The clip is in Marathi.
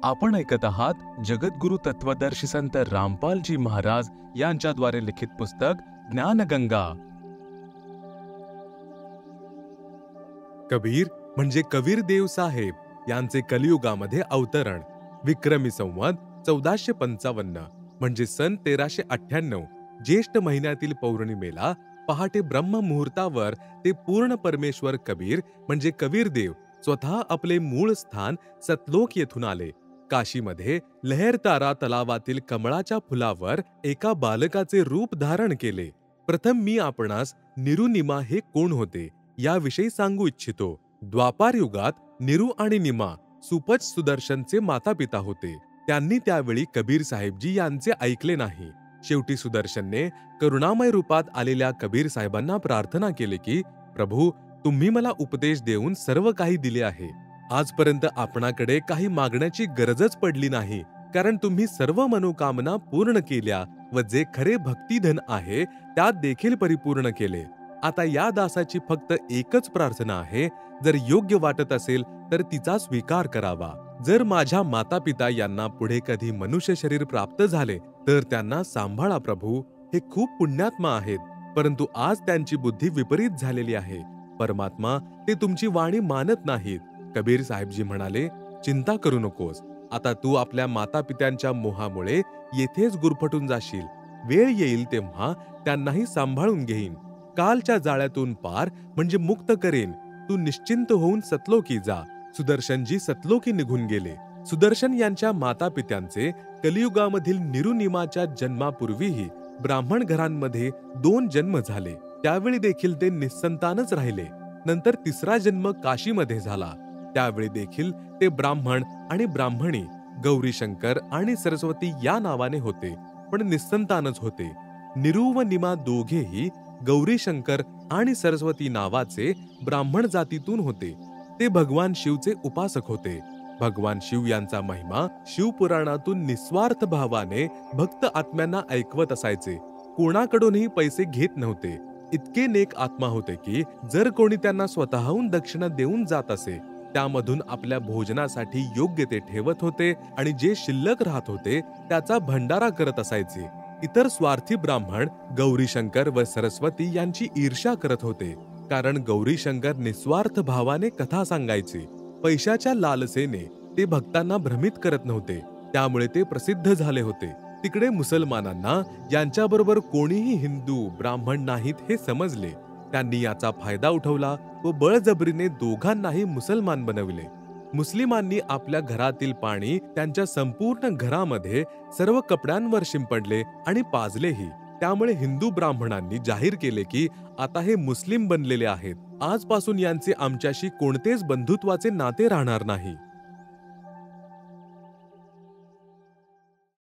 आपण ऐकत आहात जगद्गुरु तत्वदर्शी संत रामपालजी महाराज यांच्याद्वारे लिखित पुस्तक ज्ञानगंगा। कबीर म्हणजे कबीर देव साहेब यांचे कलियुगामध्ये अवतरण विक्रमी संवत 1455 म्हणजे सन 1398 ज्येष्ठ महिन्यातील पौर्णिमेला पहाटे ब्रह्ममुहूर्तावर ते पूर्ण परमेश्वर कबीर म्हणजे कबीर देव स्वतः आपले मूळ स्थान सतलोक येथून आले। काशीमध्ये लहरतारा तलावातील कमळाच्या फुलावर एका बालकाचे रूप धारण केले। प्रथम मी आपणास निरुनिमा हे कोण होते याविषयी सांगू इच्छितो। द्वापार युगात निरू आणि निमा सुपच सुदर्शनचे मातापिता होते। त्यांनी त्यावेळी कबीर साहेबजी यांचे ऐकले नाही। शेवटी सुदर्शनने करुणामय रूपात आलेल्या कबीर साहेबांना प्रार्थना केली की प्रभू, तुम्ही मला उपदेश देऊन सर्व काही दिले आहे। आजपर्यंत आपणाकडे काही मागण्याची गरजच पडली नाही, कारण तुम्ही सर्व मनोकामना पूर्ण केल्या व जे खरे भक्तिधन आहे त्यात देखील परिपूर्ण केले। आता या दासाची फक्त एकच प्रार्थना आहे, जर योग्य वाटत असेल तर तिचा स्वीकार करावा। जर माझ्या माता पिता यांना पुढे कधी मनुष्य शरीर प्राप्त झाले तर त्यांना सांभाळा प्रभू, हे खूप पुण्यात्मा आहेत, परंतु आज त्यांची बुद्धी विपरीत झालेली आहे। परमात्मा ते तुमची वाणी मानत नाहीत। कबीर साहेबजी म्हणाले, चिंता करू नकोस, आता तू आपल्या माता पित्यांच्या मोहामुळे येथेच गुरफटून जाशील। वेळ येईल तेव्हा त्यांनाही सांभाळून घेईन। कालच्या जाळ्यातून पार म्हणजे मुक्त करेन। तू निश्चिंत होऊन सतलोकी जा। सुदर्शनजी सतलोकी निघून गेले। सुदर्शन यांच्या माता पित्यांचे कलियुगामधील निरुनिमाच्या जन्मापूर्वीही ब्राह्मण घरांमध्ये 2 जन्म झाले। त्यावेळी देखील ते निस्संतानच राहिले। नंतर तिसरा जन्म काशीमध्ये झाला। त्यावेळी देखील ते ब्राह्मण आणि ब्राह्मणी गौरीशंकर आणि सरस्वती या नावाने होते, पण निस्संतानच होते। निरू व निमा दोघेही गौरीशंकर आणि सरस्वती नावाचे ब्राह्मण जातीतून होते। ते भगवान शिवचे उपासक होते। भगवान शिव यांचा महिमा शिवपुराणातून निस्वार्थ भावाने भक्त आत्म्यांना ऐकवत असायचे। कोणाकडूनही पैसे घेत नव्हते। इतके नेक आत्मा होते की जर कोणी त्यांना स्वतःहून दक्षिणा देऊन जात असे त्यामधून आपल्या भोजनासाठी योग्य ते ठेवत होते आणि जे शिल्लक राहत होते त्याचा भंडारा करत असायचे। इतर स्वार्थी ब्राह्मण गौरीशंकर व सरस्वती यांची ईर्ष्या करत होते, कारण गौरीशंकर निस्वार्थ भावाने कथा सांगायचे। पैशाच्या लालसेने ते भक्तांना भ्रमित करत नव्हते, त्यामुळे ते प्रसिद्ध झाले होते। तिकडे मुसलमानांना यांच्याबरोबर कोणीही हिंदू ब्राह्मण नाहीत हे समजले। त्यांनी याचा फायदा उठवला व बळजबरीने दोघांनाही मुसलमान बनविले। मुस्लिमांनी आपल्या घरातील पाणी त्यांच्या संपूर्ण घरामध्ये सर्व कपड्यांवर शिंपडले आणि पाजलेही। त्यामुळे हिंदू ब्राह्मणांनी जाहीर केले की आता हे मुस्लिम बनलेले आहेत, आजपासून यांचे आमच्याशी कोणतेच बंधुत्वाचे नाते राहणार नाही।